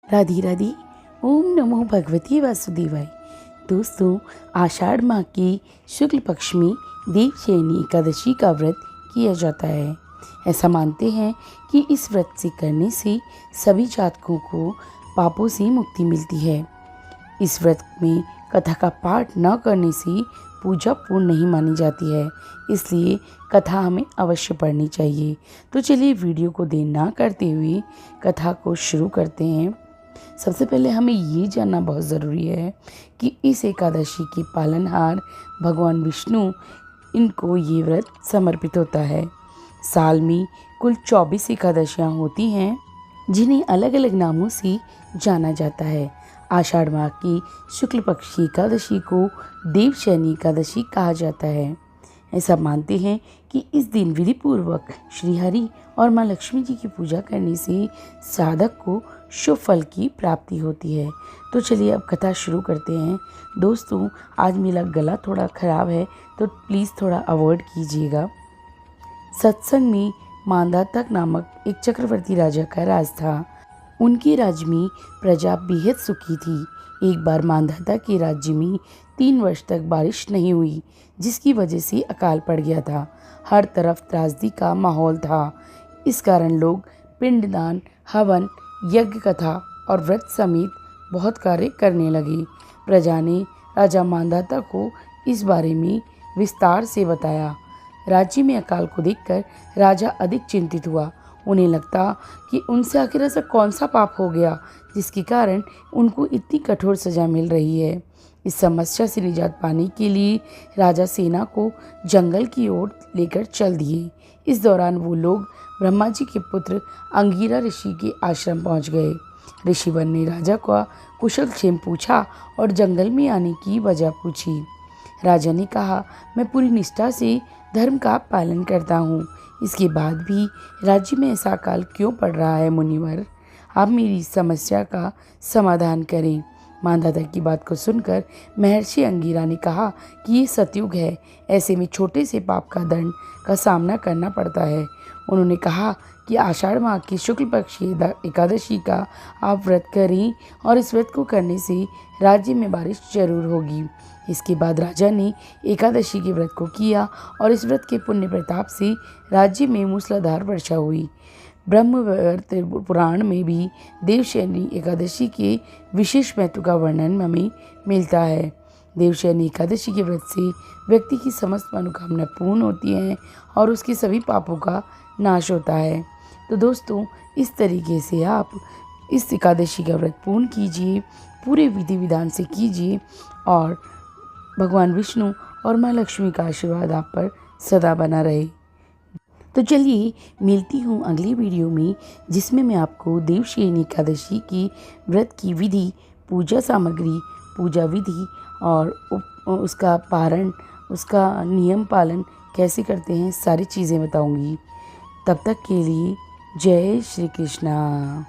राधे राधे। ओम नमो भगवती वासुदेवाय। दोस्तों, आषाढ़ माह की शुक्ल पक्ष में देवशयनी एकादशी का व्रत किया जाता है। ऐसा मानते हैं कि इस व्रत से करने से सभी जातकों को पापों से मुक्ति मिलती है। इस व्रत में कथा का पाठ न करने से पूजा पूर्ण नहीं मानी जाती है, इसलिए कथा हमें अवश्य पढ़नी चाहिए। तो चलिए वीडियो को देर ना करते हुए कथा को शुरू करते हैं। सबसे पहले हमें ये जानना बहुत ज़रूरी है कि इस एकादशी के पालनहार भगवान विष्णु, इनको ये व्रत समर्पित होता है। साल में कुल 24 एकादशियाँ होती हैं, जिन्हें अलग अलग नामों से जाना जाता है। आषाढ़ माह की शुक्ल पक्ष की एकादशी को देवशयनी एकादशी कहा जाता है। ऐसा मानते हैं कि इस दिन विधि पूर्वक श्रीहरि और माँ लक्ष्मी जी की पूजा करने से साधक को शुभ फल की प्राप्ति होती है। तो चलिए अब कथा शुरू करते हैं। दोस्तों, आज मेरा गला थोड़ा ख़राब है, तो प्लीज़ थोड़ा अवॉइड कीजिएगा। सत्संग में मांधाता नामक एक चक्रवर्ती राजा का राज था। उनके राज्य में प्रजा बेहद सुखी थी। एक बार मांधाता के राज्य में 3 वर्ष तक बारिश नहीं हुई, जिसकी वजह से अकाल पड़ गया था। हर तरफ त्रासदी का माहौल था। इस कारण लोग पिंडदान, हवन, यज्ञ कथा और व्रत समेत बहुत कार्य करने लगे। प्रजा ने राजा मांधाता को इस बारे में विस्तार से बताया। राज्य में अकाल को देखकर राजा अधिक चिंतित हुआ। उन्हें लगता कि उनसे आखिर ऐसा कौन सा पाप हो गया जिसके कारण उनको इतनी कठोर सजा मिल रही है। इस समस्या से निजात पाने के लिए राजा सेना को जंगल की ओर लेकर चल दिए। इस दौरान वो लोग ब्रह्मा जी के पुत्र अंगिरा ऋषि के आश्रम पहुंच गए। ऋषिवर ने राजा का कुशल क्षेम पूछा और जंगल में आने की वजह पूछी। राजा ने कहा, मैं पूरी निष्ठा से धर्म का पालन करता हूँ, इसके बाद भी राज्य में ऐसा अकाल क्यों पड़ रहा है मुनिवर? आप मेरी समस्या का समाधान करें। मांधाता की बात को सुनकर महर्षि अंगिरा ने कहा कि ये सतयुग है, ऐसे में छोटे से पाप का दंड का सामना करना पड़ता है। उन्होंने कहा कि आषाढ़ माह की शुक्ल पक्ष की एकादशी का आप व्रत करें और इस व्रत को करने से राज्य में बारिश जरूर होगी। इसके बाद राजा ने एकादशी के व्रत को किया और इस व्रत के पुण्य प्रताप से राज्य में मूसलाधार वर्षा हुई। ब्रह्मवैवर्त पुराण में भी देवशयनी एकादशी के विशेष महत्व का वर्णन हमें मिलता है। देवशयनी एकादशी के व्रत से व्यक्ति की समस्त मनोकामना पूर्ण होती हैं और उसके सभी पापों का नाश होता है। तो दोस्तों, इस तरीके से आप इस एकादशी का व्रत पूर्ण कीजिए, पूरे विधि विधान से कीजिए और भगवान विष्णु और माँ लक्ष्मी का आशीर्वाद आप पर सदा बना रहे। तो चलिए मिलती हूँ अगली वीडियो में, जिसमें मैं आपको देवशयनी एकादशी की व्रत की विधि, पूजा सामग्री, पूजा विधि और उसका पारण, उसका नियम पालन कैसे करते हैं, सारी चीज़ें बताऊँगी। तब तक के लिए जय श्री कृष्णा।